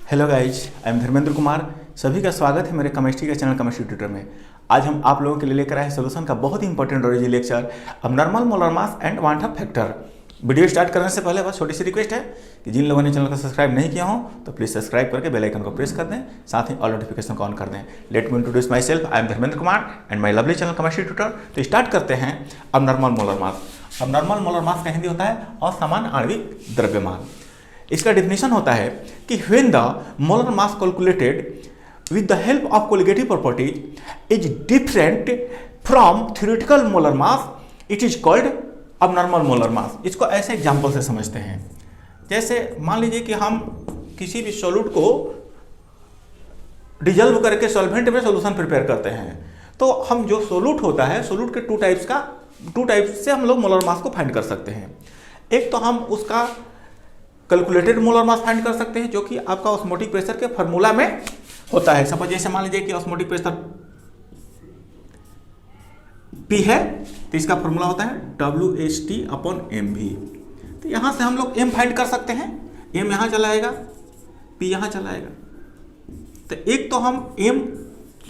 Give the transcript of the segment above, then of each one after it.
Hello guys, I am Dharmendra Kumar. सभी का स्वागत है मेरे केमिस्ट्री के चैनल केमिस्ट्री ट्यूटर में। आज हम आप लोगों के लिए लेकर आए सोल्यूशन का बहुत ही important original lecture abnormal molar mass and quantum factor. Video start करने से पहले बस छोटी सी रिक्वेस्ट है कि जिन लोगों ने चैनल को सब्सक्राइब नहीं किया हो तो प्लीज़ सब्सक्राइब करके बेल आइकन को प्रेस कर दें, साथ ही ऑल नोटिफिकेशन को ऑन कर दें। Let me introduce my self, I am Dharmendra Kumar and my lovely channel chemistry tutor. तो स्टार्ट करते हैं अबनॉर्मल मोलर मास। अबनॉर्मल मोलर मास का हिंदी होता है असामान्य आणविक द्रव्यमान। इसका डेफिनेशन होता है कि when the molar mass calculated with the help of colligative properties is different from theoretical molar mass it is called abnormal molar मास। इसको ऐसे एग्जांपल से समझते हैं, जैसे मान लीजिए कि हम किसी भी सॉल्यूट को डिजल्व करके सॉल्वेंट में सॉल्यूशन प्रिपेयर करते हैं, तो हम जो सॉल्यूट होता है, सॉल्यूट के टू टाइप्स से हम लोग मोलर मास को फाइंड कर सकते हैं। एक तो हम उसका कैलकुलेटेड मोलर मास फाइंड कर सकते हैं, जो कि आपका ऑस्मोटिक प्रेशर के फार्मूला में होता है। सपोज जैसे मान लीजिए कि ऑस्मोटिक प्रेशर P है, तो इसका फार्मूला होता है WHT/mv। तो यहां से हम लोग m फाइंड कर सकते हैं। m यहां चला आएगा, P यहां चला आएगा। तो एक तो हम m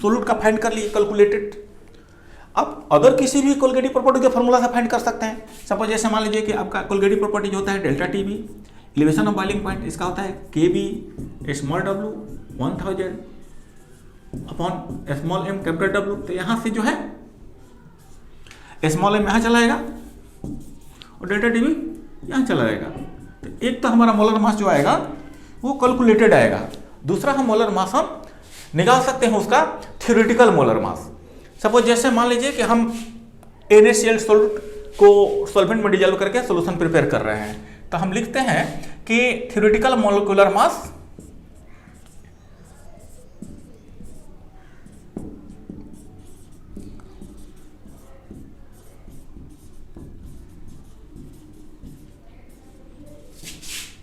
सोल्यूट का फाइंड कर लिए कैलकुलेटेड। अब अगर किसी भी कोलिगेटिव प्रॉपर्टी के फार्मूला से फाइंड कर सकते हैं। सपोज जैसे मान लीजिए कि आपका कोलिगेटिव प्रॉपर्टी जो होता है delta TB, elevation of boiling point, इसका होता है KB small w 1000 upon small m capital W। तो यहां से जो है स्मॉल m यहां चला आएगा और डेल्टा TB यहां चला आएगा। तो एक तो हमारा मोलर मास जो आएगा वो कैलकुलेटेड आएगा। दूसरा हम मोलर मास हम निकाल सकते हैं उसका थ्योरेटिकल मोलर मास। सपोज जैसे मान लीजिए कि हम NaCl सॉल्ट को सॉल्वेंट में डिजॉल्व करके सॉल्यूशन प्रिपेयर कर रहे हैं, तो हम लिखते हैं कि theoretical molecular mass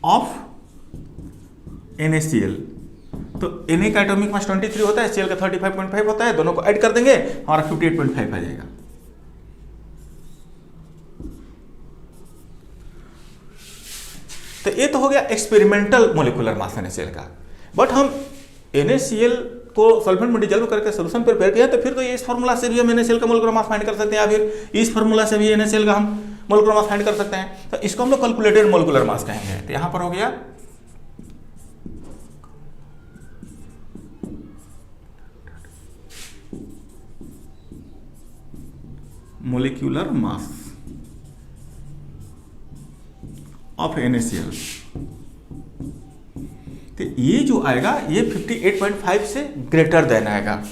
of NaCl। तो Na का एटॉमिक मास 23 होता है, Cl का 35.5 होता है। दोनों को ऐड कर देंगे, हमारा 58.5 आ जाएगा। तो ये तो हो गया एक्सपेरिमेंटल मोलिकुलर मास NaCl का। बट हम NaCl को सॉल्वेंट में डिजॉल्व करके सॉल्यूशन प्रिपेयर किया, तो फिर तो ये इस फार्मूला से भी हम NaCl का मोलिकुलर मास फाइंड कर सकते हैं, या फिर इस फार्मूला से भी NaCl का हम मोलिकुलर मास फाइंड कर सकते हैं। तो इसको हम लोग कैलकुलेटेड मोलिकुलर मास कहेंगे। तो यहां पर हो गया मोलिकुलर मास ऑफ NaCl। तो ये जो आएगा ये 58.5 से ग्रेटर देन आएगा।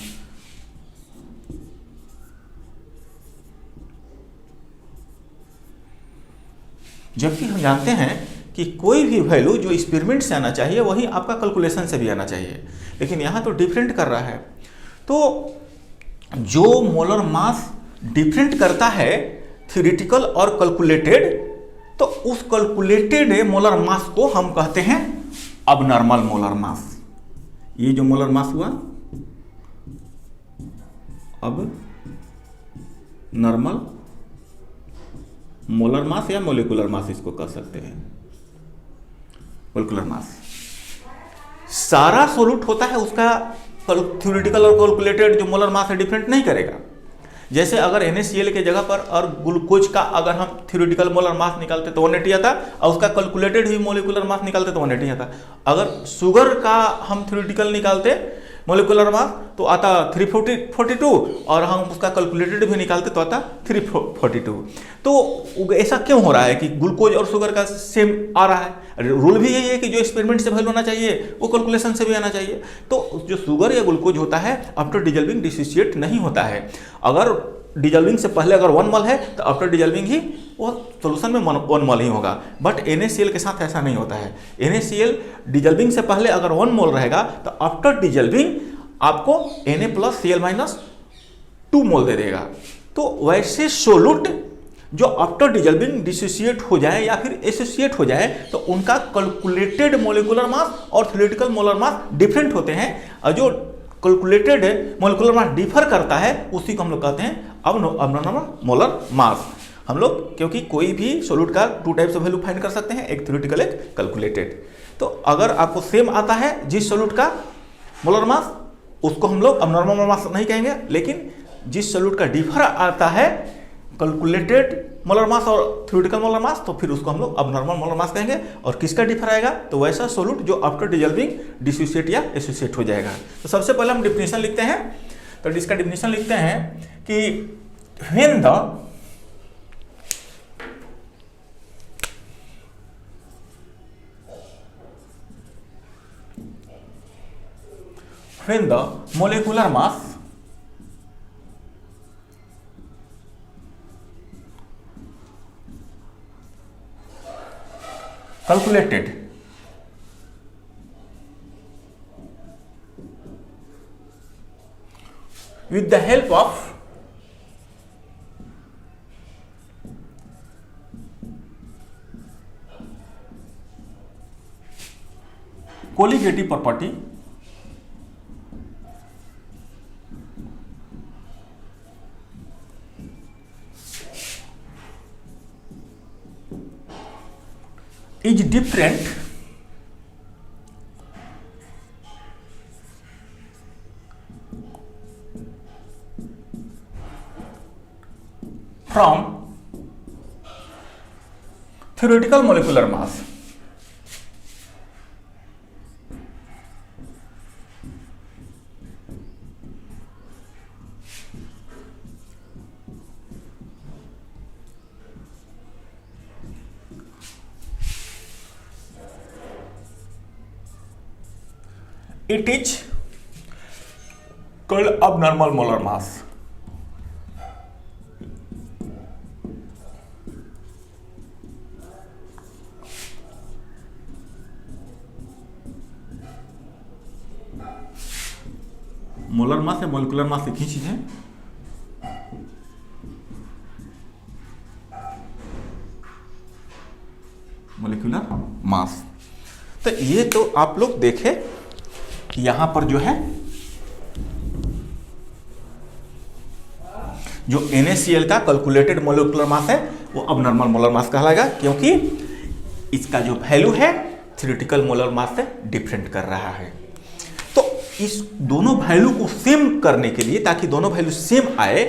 जबकि हम जानते हैं कि कोई भी वैल्यू जो एक्सपेरिमेंट से आना चाहिए वही आपका कैलकुलेशन से भी आना चाहिए, लेकिन यहां तो डिफरेंट कर रहा है। तो जो मोलर मास डिफरेंट करता है थ्योरेटिकल और कैलकुलेटेड, तो उस कैलकुलेटेड मोलर मास को हम कहते हैं अबनॉर्मल मोलर मास। ये जो मोलर मास हुआ अब नॉर्मल मोलर मास या मोलिकुलर मास इसको कह सकते हैं। मोलिकुलर मास सारा सोल्यूट होता है, उसका थ्योरेटिकल और कैलकुलेटेड जो मोलर मास है डिफरेंट नहीं करेगा। जैसे अगर NaCl के जगह पर और ग्लूकोज का अगर हम थ्योरेटिकल मोलर मास निकालते तो 180 आता, और उसका कैलकुलेटेड ही मोलिकुलर मास निकालते तो 180 आता। अगर शुगर का हम थ्योरेटिकल निकालते मोलिकुलर मास तो आता 342, और हम उसका कैलकुलेटेड भी निकालते तो आता 342। तो ऐसा क्यों हो रहा है कि ग्लूकोज और शुगर का सेम आ रहा है? रूल भी यही है कि जो एक्सपेरिमेंट से वैल्यू होना चाहिए वो कैलकुलेशन से भी आना चाहिए। तो जो शुगर या ग्लूकोज होता है आफ्टर डिजॉल्विंग डिसोसिएट नहीं होता है। अगर डिजॉल्विंग से पहले अगर 1 मोल है तो आफ्टर डिजॉल्विंग ही वो सोल्यूशन में 1 मोल ही होगा। बट NaCl के साथ ऐसा नहीं होता है। NaCl डिजॉल्विंग से पहले अगर 1 मोल रहेगा तो आफ्टर डिजॉल्विंग आपको Na+Cl-2 मोल दे देगा। तो वैसे सोल्यूट जो आफ्टर डिजॉल्विंग डिसोसिएट हो जाए या फिर एसोसिएट हो जाए तो उनका कैलकुलेटेड मोलिकुलर मास और थ्योरेटिकल मोलर मास डिफरेंट होते हैं, और जो कैलकुलेटेड मोलिकुलर मास डिफर करता है उसी को हम लोग कहते हैं अबनॉर्मल मोलर मास। हम लोग, क्योंकि कोई भी सोल्यूट का 2 टाइप्स ऑफ वैल्यू फाइंड कर सकते हैं, एक थ्योरेटिकल एक कैलकुलेटेड। तो अगर आपको सेम आता है जिस सोल्यूट का मोलर मास, उसको हम लोग अबनॉर्मल मोलर मास नहीं कहेंगे, लेकिन जिस सोल्यूट का डिफर आता है कैलकुलेटेड मोलर मास और थ्योरेटिकल मोलर मास, तो फिर उसको हम लोग अबनॉर्मल मोलर मास कहेंगे। और किसका डिफर आएगा, तो वैसा सोल्यूट जो आफ्टर डिजॉल्विंग डिसोसिएट या एसोसिएट हो जाएगा। तो सबसे पहले हम डिफिनेशन लिखते हैं। तो इसका डिफिनेशन लिखते हैं कि when the molecular mass calculated with the help of colligative property is different from theoretical molecular mass. It is called abnormal molar mass. Molar mass या मोलिकुलर मास एक ही चीज है। Molecular mass. तो ये तो आप लोग देखें कि यहां पर जो है जो NaCl का कैलकुलेटेड मोलिकुलर मास है वो अबनॉर्मल मोलर मास कहलाएगा, क्योंकि इसका जो वैल्यू है थ्योरेटिकल मोलर मास से डिफरेंट कर रहा है। तो इस दोनों वैल्यू को सेम करने के लिए, ताकि दोनों वैल्यू सेम आए,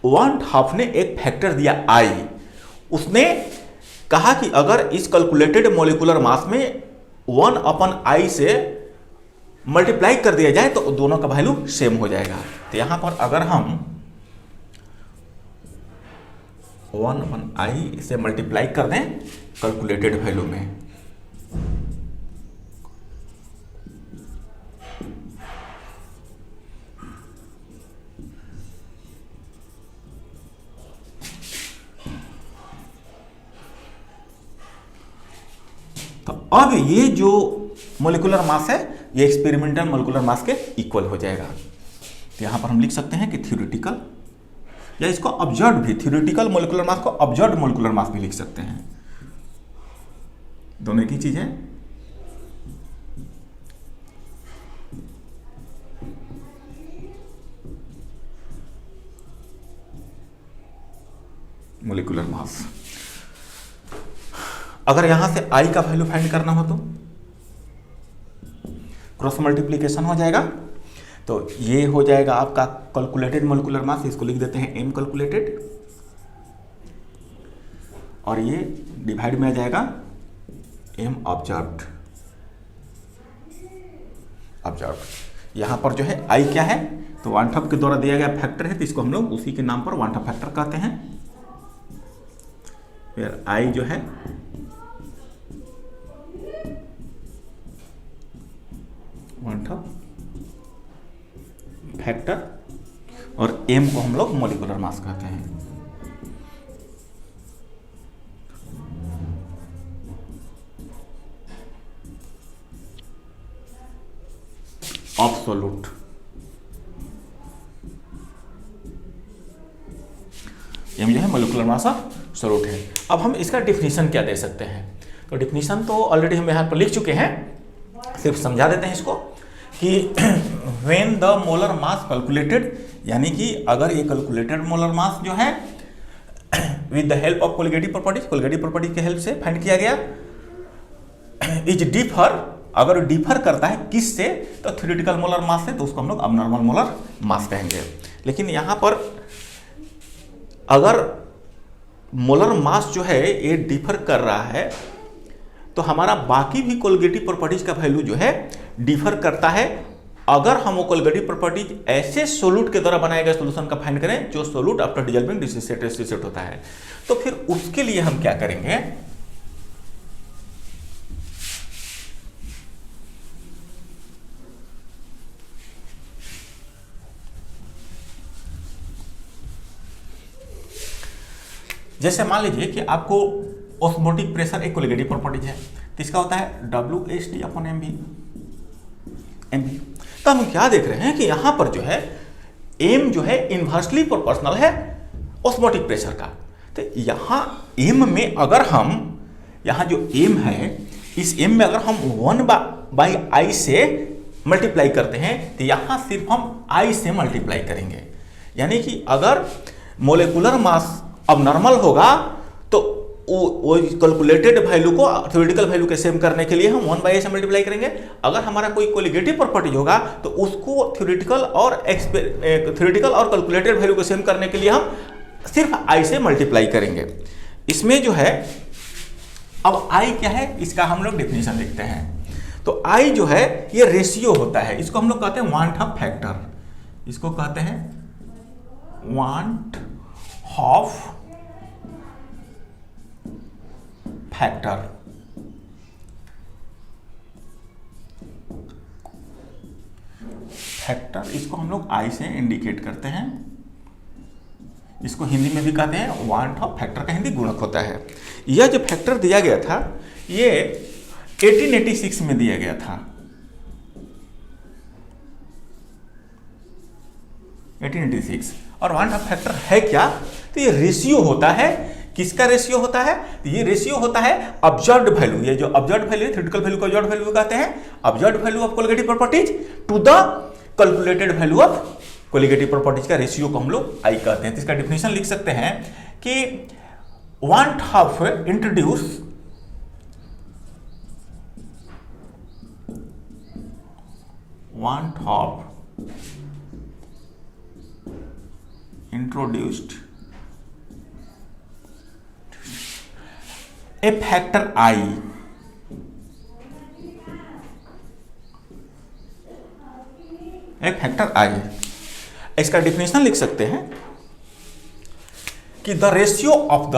वान हाफ ने एक फैक्टर दिया I। उसने कहा कि अगर इस कैलकुलेटेड मोलिकुलर मास में 1/I से मल्टीप्लाई कर दिया जाए तो दोनों का वैल्यू सेम हो जाएगा। तो यहां पर अगर हम 1/I से मल्टीप्लाई कर दें कैलकुलेटेड वैल्यू में, तो अब ये जो मोलिकुलर मास है ये एक्सपेरिमेंटल मोलिकुलर मास के इक्वल हो जाएगा। तो यहां पर हम लिख सकते हैं कि थ्योरेटिकल, या इसको ऑब्जर्व्ड भी, थ्योरेटिकल मोलिकुलर मास को ऑब्जर्व्ड मोलिकुलर मास भी लिख सकते हैं, दोनों एक ही चीज है। Molecular mass. अगर यहां से I का वैल्यू फाइंड करना हो तो क्रॉस मल्टीप्लीकेशन हो जाएगा। तो ये हो जाएगा आपका कैलकुलेटेड मोलिकुलर मास, इसको लिख देते हैं M कैलकुलेटेड, और ये डिवाइड में आ जाएगा M ऑब्जर्व्ड। यहां पर जो है I क्या है, तो 1/2 के द्वारा दिया गया फैक्टर है, तो इसको हम लोग उसी के नाम पर 1/2 फैक्टर कहते हैं। फिर I जो है 1/2 फैक्टर, और M को हम लोग मोलिकुलर मास कहते हैं। एब्सोल्यूट। M जो है मोलिकुलर मास ऑफ सोल्यूट है। अब हम इसका डिफिनीशन क्या दे सकते हैं, तो डिफिनीशन तो ऑलरेडी हम यहाँ पर लिख चुके हैं, सिर्फ समझा देते हैं इसको कि when the molar mass calculated, यानी कि अगर ये कैलकुलेटेड मोलर मास जो है with the help of colligative properties के हेल्प से फाइंड किया गया। इज डिफर, अगर डिफर करता है किस से, तो थ्योरेटिकल मोलर मास से, तो उसको हम लोग अबनॉर्मल मोलर मास कहेंगे। लेकिन यहां पर अगर मोलर मास जो है ये डिफर कर रहा है, तो हमारा बाकी भी कोलिगेटिव प्रॉपर्टीज का वैल्यू जो है डिफर करता है। अगर हम वो कोलिगेटिव प्रॉपर्टीज ऐसे सोल्यूट के द्वारा बनाए गए सोल्यूशन का फाइंड करें जो सोल्यूट आफ्टर डिसॉल्विंग डिसोसिएट होता है, तो फिर उसके लिए हम क्या करेंगे, जैसे मान लीजिए कि आपको ऑस्मोटिक प्रेशर एक कोलिगेटिव प्रॉपर्टीज है, तो इसका होता है WHT/mv। तो हम क्या देख रहे हैं कि यहां पर जो है m जो है इन्वर्सली प्रोपोर्शनल है ऑस्मोटिक प्रेशर का। तो यहां m में अगर हम, यहां जो m है, इस m में अगर हम 1/i से मल्टीप्लाई करते हैं, तो यहां सिर्फ हम i से मल्टीप्लाई करेंगे। यानी कि अगर मोलेकुलर मास अब नॉर्मल होगा तो वो कैलकुलेटेड वैल्यू को थ्योरेटिकल वैल्यू के सेम करने के लिए हम 1/a से मल्टीप्लाई करेंगे। अगर हमारा कोई कोलिगेटिव प्रॉपर्टी होगा तो उसको थ्योरेटिकल और कैलकुलेटेड वैल्यू को सेम करने के लिए हम सिर्फ i से मल्टीप्लाई करेंगे। इसमें जो है, अब i क्या है इसका हम लोग डेफिनेशन लिखते हैं। तो i जो है ये रेशियो होता है, इसको हम लोग कहते हैं वांट ऑफ फैक्टर, इसको कहते हैं वांट ऑफ फैक्टर। फैक्टर इसको हम लोग आई से इंडिकेट करते हैं, इसको हिंदी में भी कहते हैं वांट ऑफ फैक्टर, का हिंदी गुणक होता है। यह जो फैक्टर दिया गया था ये 1886 में दिया गया था, 1886। और वांट ऑफ फैक्टर है क्या, तो ये रेशियो होता है। किसका रेशियो होता है, तो ये रेशियो होता है ऑब्जर्व्ड वैल्यू, ये जो ऑब्जर्व्ड वैल्यू थ्योरेटिकल वैल्यू को ऑब्जर्व्ड वैल्यू कहते हैं, observed value of colligative properties to the calculated value of colligative properties का रेशियो को हम लोग आई कहते हैं। तो इसका डेफिनेशन लिख सकते हैं कि want of introduce want of introduced a factor I इसका डेफिनेशन लिख सकते हैं कि the ratio of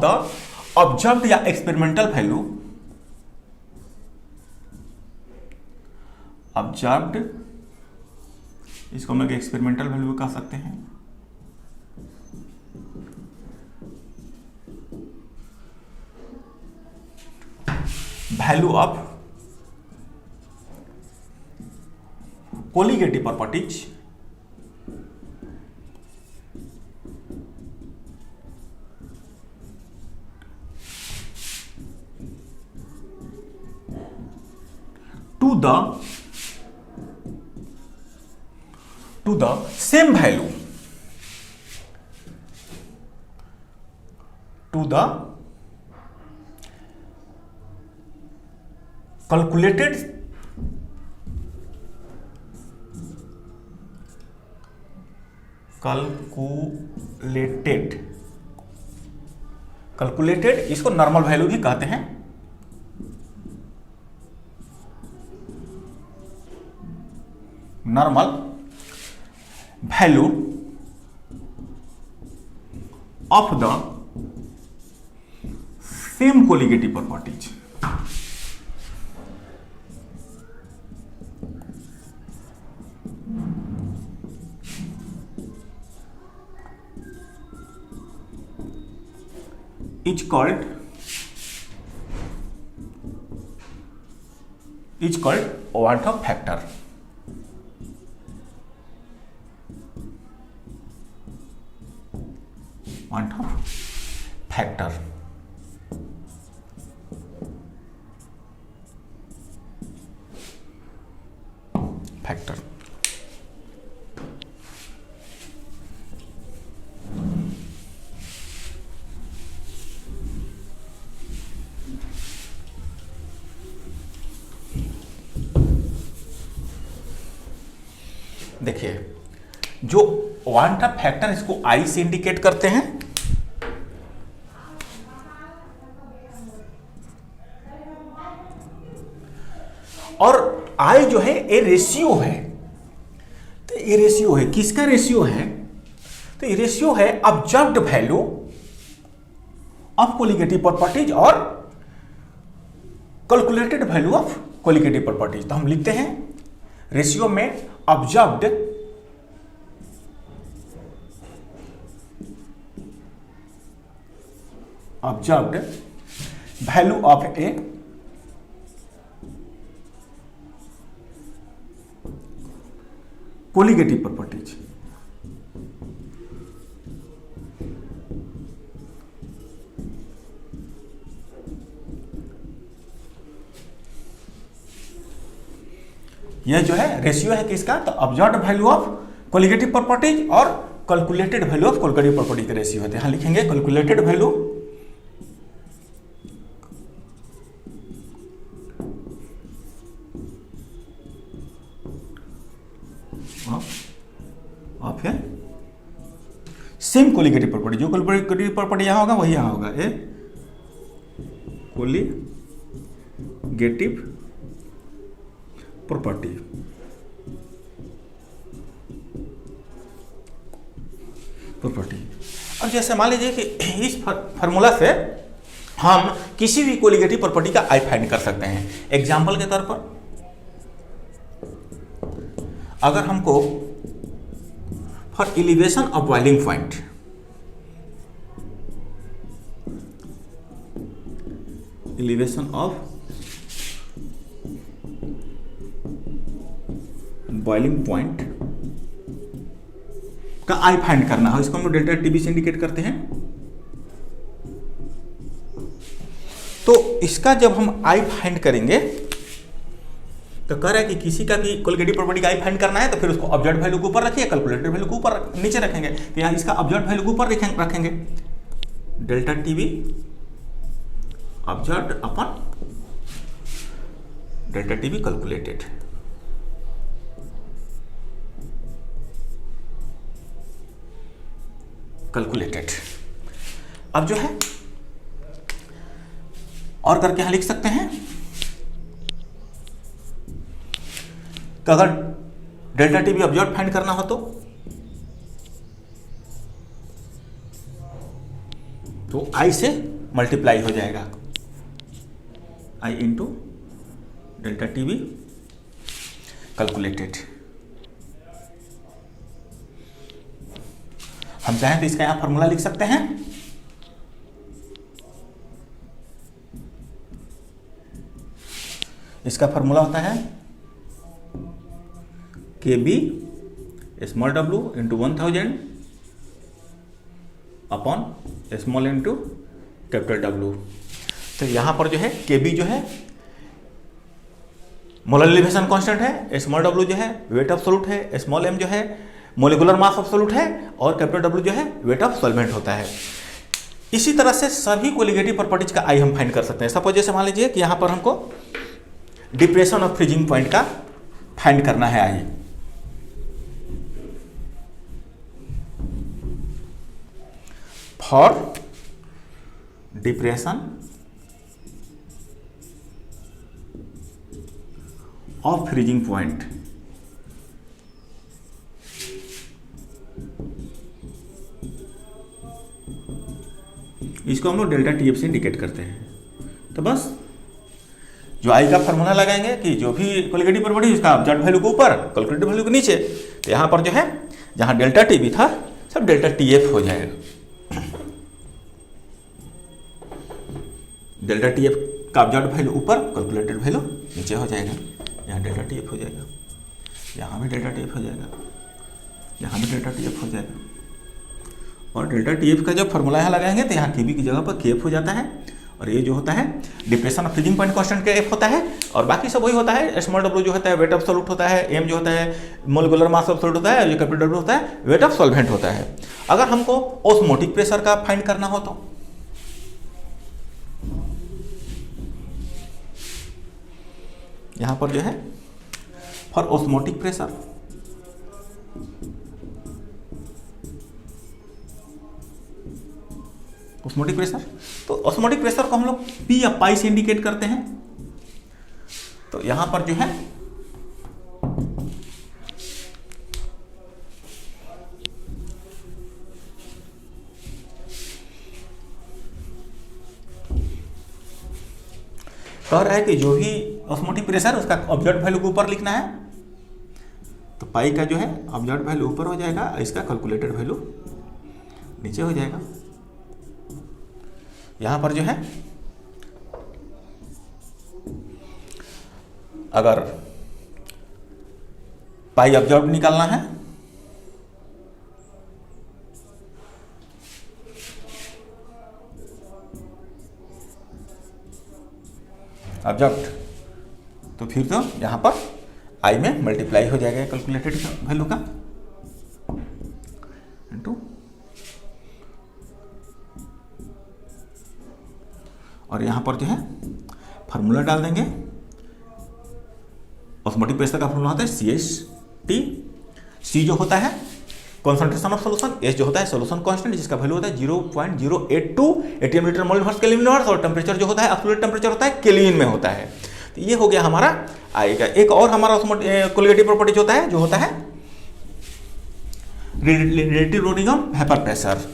the observed या एक्सपेरिमेंटल वैल्यू, ऑब्जर्व्ड इसको हम लोग एक्सपेरिमेंटल वैल्यू कह सकते हैं, value of colligative properties to the same value, to the calculated इसको नॉर्मल वैल्यू भी कहते हैं, normal value of the same colligative properties, is called want of factor। want of factor देखिए जो क्वांटम फैक्टर इसको आई से इंडिकेट करते हैं, और आई जो है ए रेशियो है। तो ये रेशियो है, किसका रेशियो है? तो ये रेशियो है observed value of colligative properties और calculated value of colligative properties. तो हम लिखते हैं रेशियो में observed value of a colligative properties. यह जो है रेशियो है किसका? तो observed value of colligative properties और calculated value of colligative properties का रेशियो है। यहां लिखेंगे कैलकुलेटेड वैल्यू ऑफ है सेम कोलिगेटिव प्रॉपर्टी। जो कोलिगेटिव प्रॉपर्टी यहां होगा वही यहां होगा, ए कोलिगेटिव प्रॉपर्टी। अब जैसे मान लीजिए कि इस फार्मूला से हम किसी भी कोलिगेटिव प्रॉपर्टी का आई फाइंड कर सकते हैं। एग्जांपल के तौर पर अगर हमको for elevation of boiling point, elevation of boiling point का आई फाइंड करना हो, इसको हम लोग डेल्टा टीबी से इंडिकेट करते हैं। तो इसका जब हम आई फाइंड करेंगे तो कह रहा है कि किसी का भी कोलिगेटिव प्रॉपर्टी का आई फाइंड करना है तो फिर उसको ऑब्जर्व्ड वैल्यू के ऊपर रखिए, कैलकुलेटेड वैल्यू के ऊपर नीचे रखेंगे। तो यहां इसका ऑब्जर्व्ड वैल्यू के ऊपर रखेंगे delta TB observed upon delta TB calculated. अब जो है और करके यहां लिख सकते हैं कि अगर डेल्टा टीबी ऑब्जर्व फाइंड करना हो तो आई से मल्टीप्लाई हो जाएगा, आई इंटू डेल्टा टीबी कैलकुलेटेड। हम चाहें तो इसका यहां फॉर्मूला लिख सकते हैं, इसका फॉर्मूला होता है K B small W into 1000 upon small into capital W. तो यहां पर जो है के बी जो है मोलर एलिवेशन कांस्टेंट है, स्मॉल डब्ल्यू जो है वेट ऑफ सॉल्यूट है, स्मॉल एम जो है मोलिकुलर मास ऑफ सॉल्यूट है और कैपिटल डब्ल्यू जो है वेट ऑफ सॉल्वेंट होता है। इसी तरह से सभी कोलिगेटिव प्रॉपर्टीज का आई हम फाइंड कर सकते हैं। सपोज जैसे मान लीजिए कि यहां पर हमको डिप्रेशन ऑफ फ्रीजिंग पॉइंट का फाइंड करना है आई। For depression of freezing point इसको हम लोग डेल्टा टीएफ से इंडिकेट करते हैं। तो बस जो आई का फार्मूला लगाएंगे कि जो भी कोलिगेटिव प्रॉपर्टी उसका ऑब्जर्व्ड वैल्यू के ऊपर कैलकुलेटेड वैल्यू के नीचे, तो यहां पर जो है जहां डेल्टा टीबी था सब डेल्टा टीएफ हो जाएगा। डेल्टा टीएफ का ऑब्जर्व्ड वैल्यू ऊपर कैलकुलेटेड वैल्यू नीचे हो जाएगा। यहाँ डेल्टा टीएफ हो जाएगा, यहाँ भी डेल्टा टीएफ हो जाएगा, यहाँ भी डेल्टा टीएफ हो जाएगा। और डेल्टा टीएफ का जब फॉर्मूला यहाँ लगाएंगे तो यहाँ केबी की जगह पर केएफ हो जाता है और ये जो होता है depression of freezing point constant का एफ होता है और बाकी सब वही होता है। स्मॉल डब्ल्यू जो होता है वेट ऑफ सॉल्यूट होता है, एम जो होता है मोलिकुलर मास ऑफ सॉल्यूट होता है और जो कैपिटल डब्ल्यू होता है वेट ऑफ सॉल्वेंट होता है। अगर हमको ऑस्मोटिक प्रेशर का फाइंड करना हो तो यहाँ पर जो है for osmotic pressure osmotic pressure. तो ऑस्मोटिक प्रेशर को हम लोग पी या पाई से इंडिकेट करते हैं। तो यहां पर जो है कह रहा है कि जो भी ऑस्मोटिक प्रेशर उसका ऑब्जर्व्ड वैल्यू को ऊपर लिखना है। तो पाई का जो है ऑब्जर्व्ड वैल्यू ऊपर हो जाएगा, इसका कैलकुलेटेड वैल्यू नीचे हो जाएगा। यहां पर जो है अगर पाई ऑब्जर्व्ड निकालना है ऑब्जर्व्ड, तो फिर तो यहां पर आई में मल्टीप्लाई हो जाएगा कैलकुलेटेड वैल्यू का इनटू, और यहां पर जो है फार्मूला डाल देंगे। ऑस्मोटिक प्रेशर का फार्मूला होता है CH/T। C जो होता है कॉन्सेंट्रेशन ऑफ सॉल्यूशन, H जो होता है सॉल्यूशन कांस्टेंट जिसका वैल्यू होता है 0.082 ATM litre mole inverse kelvin inverse, और टेम्परेचर जो होता है एब्सोल्यूट टेम्परेचर होता है केल्विन में होता है। तो ये हो गया हमारा आएगा। एक और हमारा कोलिगेटिव प्रॉपर्टी होता है जो होता है relative loading of vapour pressure.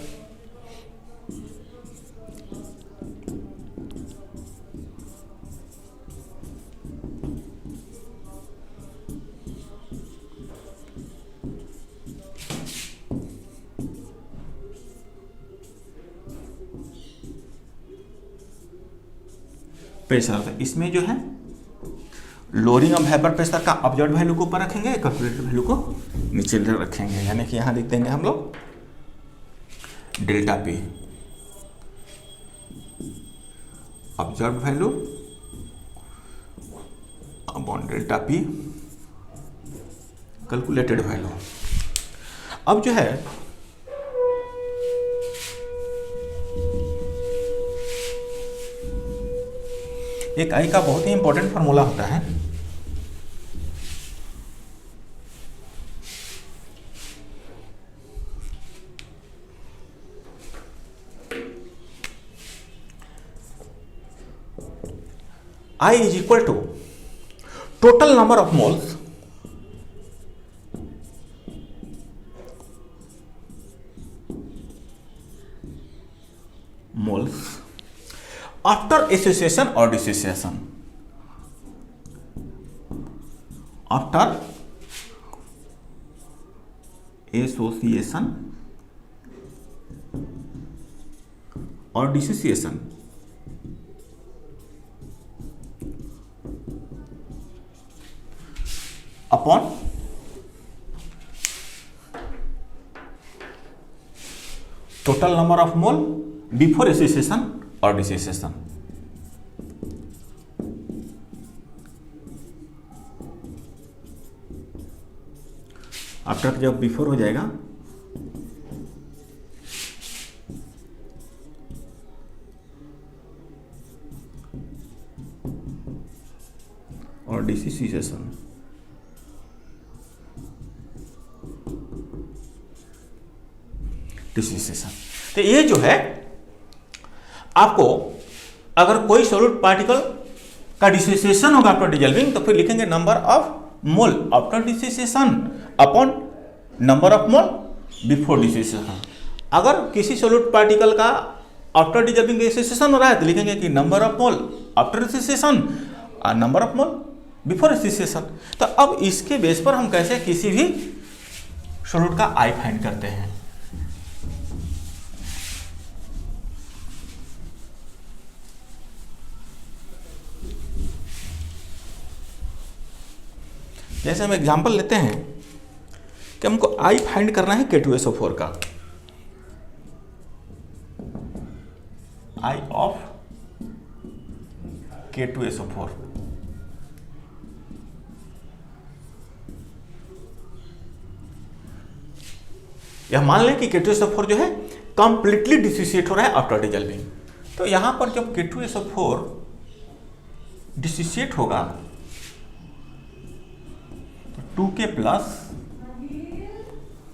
Pressure, तो इसमें जो है लोअरिंग ऑफ वेपर प्रेशर का ऑब्जर्व्ड वैल्यू को ऊपर रखेंगे, कैलकुलेटेड वैल्यू को नीचे रखेंगे। यानी कि यहां लिख देंगे हम लोग delta P observed value upon delta P calculated value. अब जो है एक आई का बहुत ही इंपॉर्टेंट फार्मूला होता है, I is equal to total number of moles after association or dissociation, after association or dissociation upon total number of mole before association और डिसोसिएशन। आफ्टर जब बिफोर हो जाएगा और डिसोसिएशन, तो ये जो है आपको अगर कोई सॉलिड पार्टिकल का डिसोसिएशन होगा आफ्टर डिसॉल्विंग तो फिर लिखेंगे number of mole after dissociation upon number of mole before dissociation. अगर किसी सॉलिड पार्टिकल का आफ्टर डिसॉल्विंग डिसोसिएशन हो रहा है तो लिखेंगे कि number of mole after dissociation और number of mole before dissociation. तो अब इसके बेस पर हम कैसे किसी भी सॉलिड का आई फाइंड करते हैं। जैसे हम एग्जांपल लेते हैं कि हमको आई फाइंड करना है K2SO4 का, आई ऑफ K2SO4। यह मान लें कि K2SO4 जो है कंप्लीटली डिसोसिएट हो रहा है आफ्टर डिसॉल्विंग। तो यहां पर जब K2SO4 डिसोसिएट होगा 2K प्लस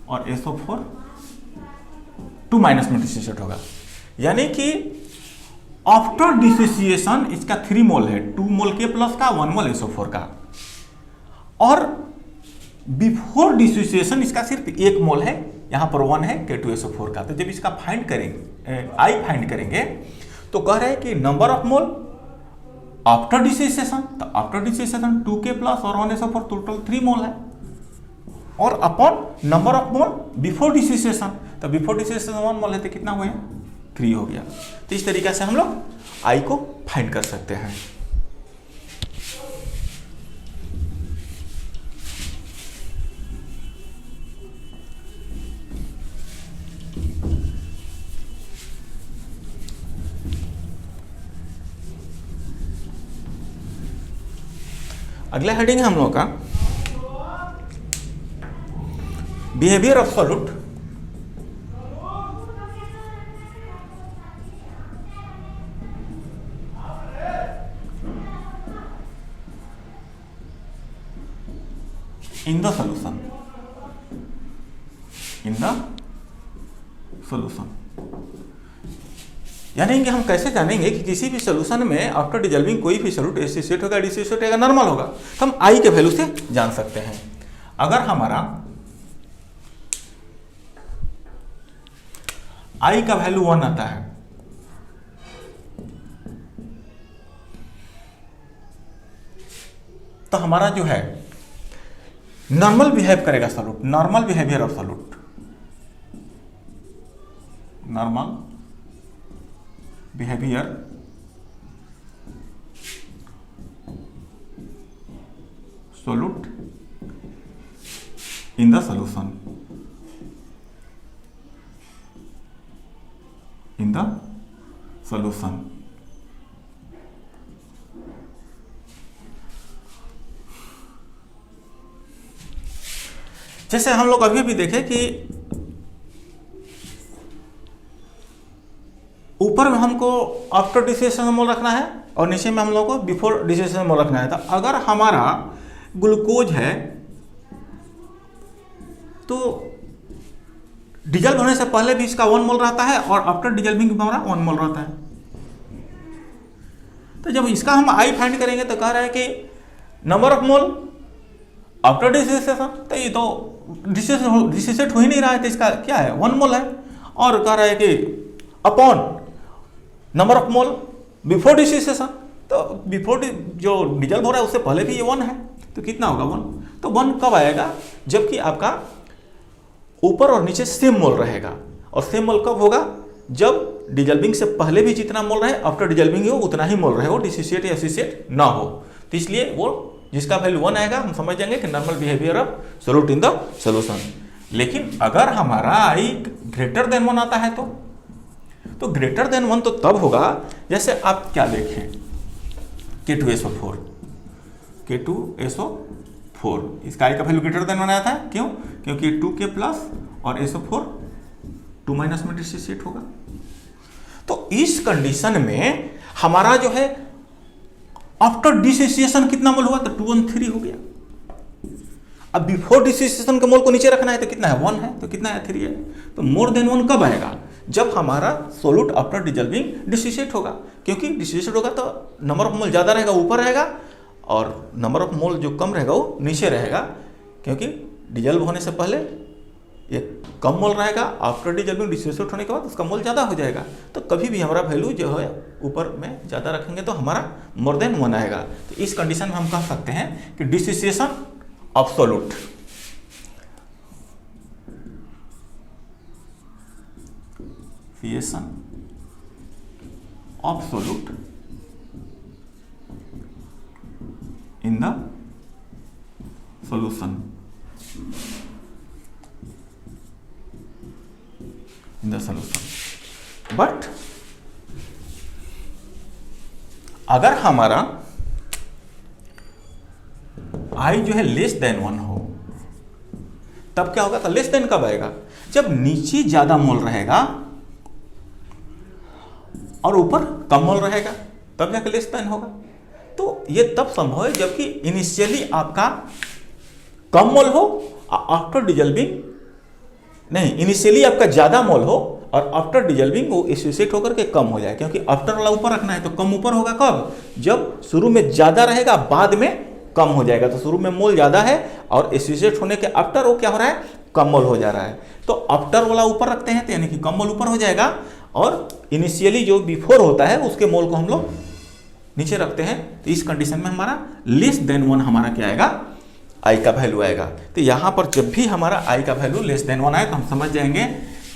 और SO4 2 माइनस में डिसोसिएट होगा। यानी कि आफ्टर डिसोसिएशन इसका 3 मोल है, 2 मोल के प्लस का, 1 मोल SO4 का, और बिफोर डिसोसिएशन इसका सिर्फ 1 मोल है, यहाँ पर 1 है K2SO4 का। तो जब इसका फाइंड करेंगे, आई फाइंड करेंगे, तो कह रहे हैं कि number of mole after dissociation, तो आफ्टर डिसोसिएशन 2K प्लस और 1 SO4 टोटल 3 मोल है, और upon number of mole before dissociation, तो बिफोर डिसोसिएशन 1 मोल है तो कितना हुआ, 3 हो गया। तो इस तरीके से हम लोग आई को फाइंड कर सकते हैं। अगला हेडिंग है हम लोग का behaviour of solute in the solution, in the solution. यानी कि हम कैसे जानेंगे कि किसी भी सॉल्यूशन में आफ्टर डिजॉल्विंग कोई भी सॉल्यूट एसोसिएट होगा, डिसोसिएट होगा, नॉर्मल होगा, तो हम आई के वैल्यू से जान सकते हैं। अगर हमारा आई का वैल्यू 1 आता है, तो हमारा जो है नॉर्मल बिहेव करेगा solute, normal behaviour of solute, normal behaviour solute in the solution, in the solution. जैसे हम लोग अभी भी देखें कि ऊपर में हमको आफ्टर डिसोसिएशन मोल रखना है और नीचे में हम लोग को बिफोर डिसोसिएशन मोल रखना है। तो अगर हमारा ग्लूकोज है तो डिजल्व होने से पहले भी इसका 1 मोल रहता है और आफ्टर डिजल्विंग भी हमारा 1 मोल रहता है। तो जब इसका हम आई फाइंड करेंगे तो कह रहा है कि number of mole after dissociation, तो ये तो डिसोसिएट हो ही नहीं रहा है, तो इसका क्या है, 1 मोल है। और कह रहा है कि upon number of mole before dissociation, तो बिफोर जो डिजल्व हो रहा है उससे पहले भी ये 1 है, तो कितना होगा 1। तो 1 कब आएगा, जबकि आपका ऊपर और नीचे सेम मोल रहेगा। और सेम मोल कब होगा, जब डिजल्विंग से पहले भी जितना मोल रहे आफ्टर डिजल्विंग हो उतना ही मोल रहे, हो डिसोसिएट या एसोसिएट ना हो। तो इसलिए वो जिसका वैल्यू 1 आएगा हम समझ जाएंगे कि normal behaviour of solute in the solution. लेकिन अगर हमारा आई ग्रेटर देन 1 आता है तो ग्रेटर देन 1 तो तब होगा जैसे आप क्या देखें, K2SO4, K2SO4 इसका आई का वैल्यू ग्रेटर देन 1 आता है। क्यों, क्योंकि 2K प्लस और SO4 2 माइनस में डिसोसिएट होगा। तो इस कंडीशन में हमारा जो है आफ्टर डिसोसिएशन कितना मोल हुआ, तो 213 हो गया। अब बिफोर डिसोसिएशन के मोल को नीचे रखना है तो कितना है, 1 है, तो कितना है, 3 है। तो मोर देन 1 कब आएगा, जब हमारा सोल्यूट आफ्टर डिजल्विंग डिसोसिएट होगा। क्योंकि डिसोसिएट होगा तो नंबर ऑफ मोल ज़्यादा रहेगा, ऊपर रहेगा, और नंबर ऑफ मोल जो कम रहेगा वो नीचे रहेगा। क्योंकि डिजल्व होने से पहले ये कम मोल रहेगा, आफ्टर डिजल्विंग डिसोसिएट होने के बाद उसका मोल ज़्यादा हो जाएगा। तो कभी भी हमारा वैल्यू जो है ऊपर में ज़्यादा रखेंगे तो हमारा मोर देन 1 आएगा। तो इस कंडीशन में हम कह सकते हैं कि dissociation of solute of solute in the solution, in the solution. But अगर हमारा आई जो है लेस देन 1 हो तब क्या होगा, तो लेस देन कब आएगा, जब नीचे ज्यादा मोल रहेगा और ऊपर कम मोल रहेगा, तब जाकर लेस देन होगा। तो ये तब संभव है जबकि इनिशियली आपका कम मोल हो, आफ्टर डिजल्विंग नहीं, इनिशियली आपका ज्यादा मोल हो और आफ्टर डिजल्विंग वो एसोसिएट होकर के कम हो जाए, क्योंकि आफ्टर वाला ऊपर रखना है तो कम ऊपर होगा कब, जब शुरू में ज़्यादा रहेगा बाद में कम हो जाएगा। तो शुरू में मोल ज़्यादा है और एसोसिएट होने के आफ्टर वो क्या हो रहा है, कम मोल हो जा रहा है। तो आफ्टर वाला ऊपर रखते हैं तो यानी कि कम मोल ऊपर हो जाएगा, और इनिशियली जो बिफोर होता है उसके मोल को हम लोग नीचे रखते हैं। तो इस कंडीशन में हमारा लेस देन 1 हमारा क्या आएगा, आई का वैल्यू आएगा। तो यहाँ पर जब भी हमारा आई का वैल्यू लेस देन 1 आए तो हम समझ जाएंगे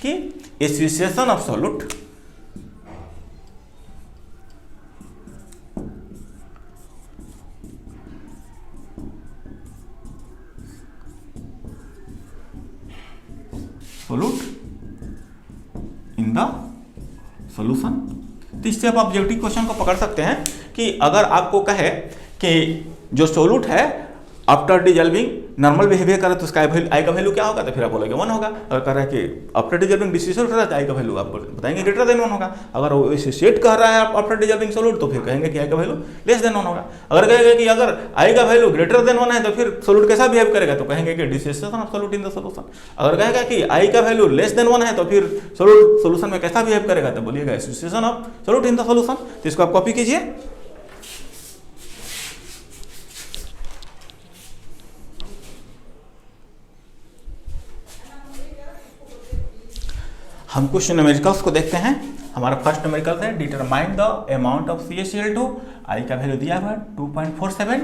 कि association of solute in the solution. तो इससे आप ऑब्जेक्टिव क्वेश्चन को पकड़ सकते हैं कि अगर आपको कहे कि जो सोल्यूट है आफ्टर डिजल्विंग नॉर्मल बिहेवियर करे तो उसका आई का वैल्यू क्या होगा, तो फिर आप बोलोगे 1 होगा। अगर कह रहा है कि आफ्टर डिजल्विंग डिसोसिएट हो रहा है तो आई का वैल्यू आप बताएंगे ग्रेटर देन 1 होगा। अगर वो एसोसिएट कह रहा है आफ्टर डिजल्विंग सोल्यूट तो फिर कहेंगे कि आई का वैल्यू लेस देन 1 होगा। अगर कहेंगे कि अगर आई का वैल्यू ग्रेटर देन 1 है तो फिर सोल्यूट कैसा बिहेव करेगा, तो कहेंगे कि dissociation of solute in the solution. अगर कहेगा कि आई का वैल्यू लेस देन 1 है तो फिर सोल्यूट सोल्यूशन में कैसा बिहेव करेगा, तो बोलिएगा association of solute in the solution. तो इसको आप कॉपी कीजिए। हम कुछ न्यूमेरिकल्स को देखते हैं। हमारा फर्स्ट न्यूमेरिकल है determine the amount of CaCl2। I का वैल्यू दिया हुआ है 2.47,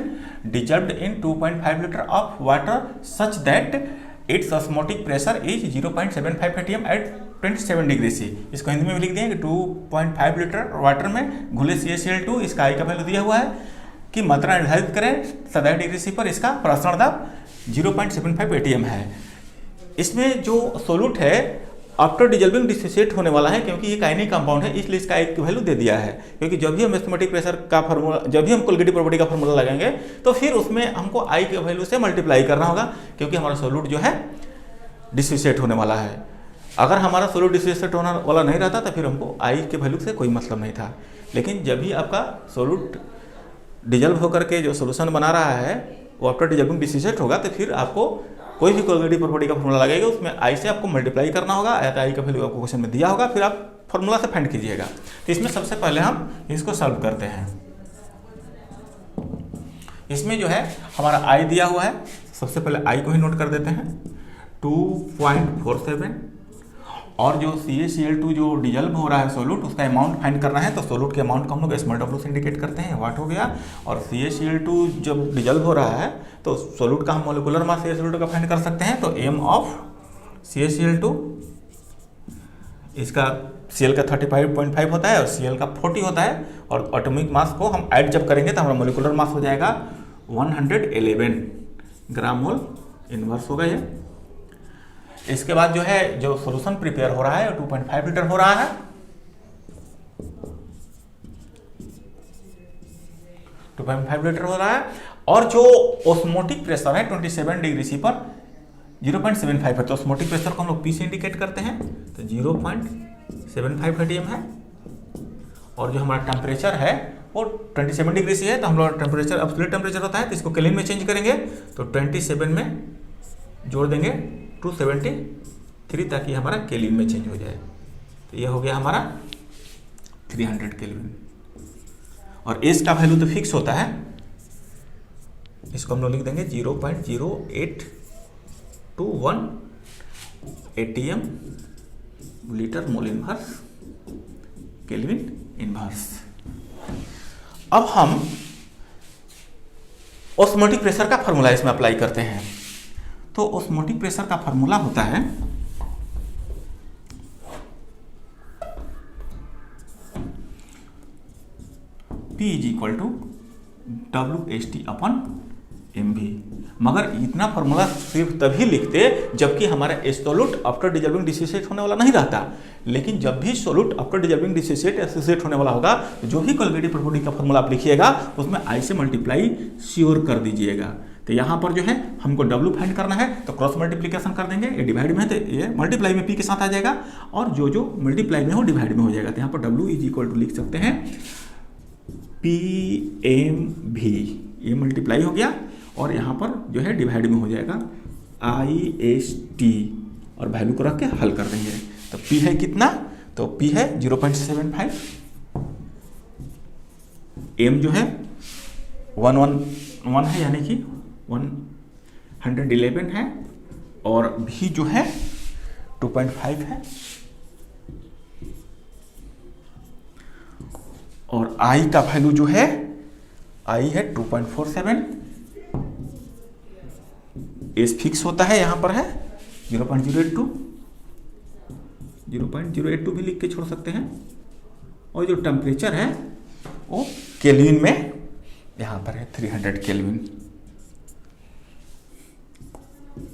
dissolved in 2.5 litre of water such that its osmotic pressure is 0.75 atm at 27 degree C। इसको हिंदी में भी लिख दिए कि 2.5 लीटर वाटर में घुले CaCl2, इसका आई का वैल्यू दिया हुआ है कि मात्रा निर्धारित करें 27 डिग्री C पर, इसका प्रसारण दाब 0.75 atm है। इसमें जो सोल्यूट है आफ्टर डिजल्विंग डिसोसिएट होने वाला है, क्योंकि ये आयनिक कंपाउंड है इसलिए इसका आई की वैल्यू दे दिया है। क्योंकि जब भी हम एस्मोटिक प्रेशर का फार्मूला, जब भी हम कोलिगेटिव प्रॉपर्टी का फार्मूला लगाएंगे तो फिर उसमें हमको आई के वैल्यू से मल्टीप्लाई करना होगा, क्योंकि हमारा सोल्यूट जो है डिसोसिएट होने वाला है। अगर हमारा सोल्यूट डिसोसिएट होने वाला नहीं रहता तो फिर हमको आई के वैल्यू से कोई मतलब नहीं था। लेकिन जब भी आपका सोल्यूट डिजल्व होकर के जो सोल्यूशन बना रहा है वो आफ्टर डिजल्विंग डिसोसिएट होगा, तो फिर आपको कोई भी कोलिगेटिव प्रॉपर्टी का फार्मूला लगेगा उसमें आई से आपको मल्टीप्लाई करना होगा। या तो आई का वैल्यू आपको क्वेश्चन में दिया होगा, फिर आप फार्मूला से फाइंड कीजिएगा। तो इसमें सबसे पहले हम इसको सॉल्व करते हैं। इसमें जो है हमारा आई दिया हुआ है, सबसे पहले आई को ही नोट कर देते हैं 2.47, और जो CaCl2 जो डिजल्व हो रहा है सोल्यूट उसका अमाउंट फाइंड करना है। तो सोल्यूट के अमाउंट को हम लोग स्मॉल डब्ल्यू से इंडिकेट करते हैं, वाट हो गया। और CaCl2 जब डिजल्व हो रहा है तो सोल्यूट का हम मोलिकुलर मास CaCl2 का फाइंड कर सकते हैं। तो m ऑफ CaCl2, इसका Cl का 35.5 होता है और Cl का 40 होता है, और एटॉमिक मास को हम ऐड जब करेंगे तो हमारा मोलिकुलर मास हो जाएगा 111 ग्राम मोल इनवर्स होगा ये। इसके बाद जो है जो सॉल्यूशन प्रिपेयर हो रहा है 2.5 लीटर हो रहा है। 2.5 लीटर हो रहा है, और जो ऑस्मोटिक प्रेशर है 27 डिग्री C पर 0.75 है। तो ऑस्मोटिक प्रेशर को हम लोग P से इंडिकेट करते हैं, तो 0.75 atm है। और जो हमारा टेम्परेचर है वो 27 डिग्री C है, तो हम लोग टेम्परेचर एब्सोल्यूट टेम्परेचर होता है तो इसको केल्विन में चेंज करेंगे। तो 27 में जोड़ देंगे 273 ताकि हमारा केल्विन में चेंज हो जाए। तो ये हो गया हमारा 300 केल्विन। और एस का वैल्यू तो फिक्स होता है, इसको हम लोग लिख देंगे 0.0821 atm litre mole inverse kelvin inverse. अब हम ऑस्मोटिक प्रेशर का फॉर्मूला इसमें अप्लाई करते हैं। तो ऑस्मोटिक प्रेशर का फॉर्मूला होता है P = WHT/mv। मगर इतना फॉर्मूला सिर्फ तभी लिखते जबकि हमारा सोल्यूट आफ्टर डिजल्विंग डिसोसिएट होने वाला नहीं रहता। लेकिन जब भी सोल्यूट आफ्टर डिजल्विंग डिसोसिएट एसोसिएट होने वाला होगा तो जो भी कोलिगेटिव प्रॉपर्टी का फॉर्मूला आप लिखिएगा उसमें आई से मल्टीप्लाई श्योर कर दीजिएगा। तो यहाँ पर जो है हमको W फाइंड करना है, तो क्रॉस मल्टीप्लिकेशन कर देंगे। ये डिवाइड में है तो ये मल्टीप्लाई में P के साथ आ जाएगा, और जो जो मल्टीप्लाई में हो डिवाइड में हो जाएगा। तो यहाँ पर W = लिख सकते हैं PMV, ये मल्टीप्लाई हो गया, और यहाँ पर जो है डिवाइड में हो जाएगा IST, और वैल्यू को रख के हल कर देंगे। तो P है कितना, तो P है 0.75, M जो है 111 है यानी कि 111 है, और V जो है 2.5 है, और I का वैल्यू जो है I है 2.47, एस फिक्स होता है यहाँ पर है 0.082, 0.082 भी लिख के छोड़ सकते हैं, और जो टेम्परेचर है वो केल्विन में यहाँ पर है 300 केल्विन।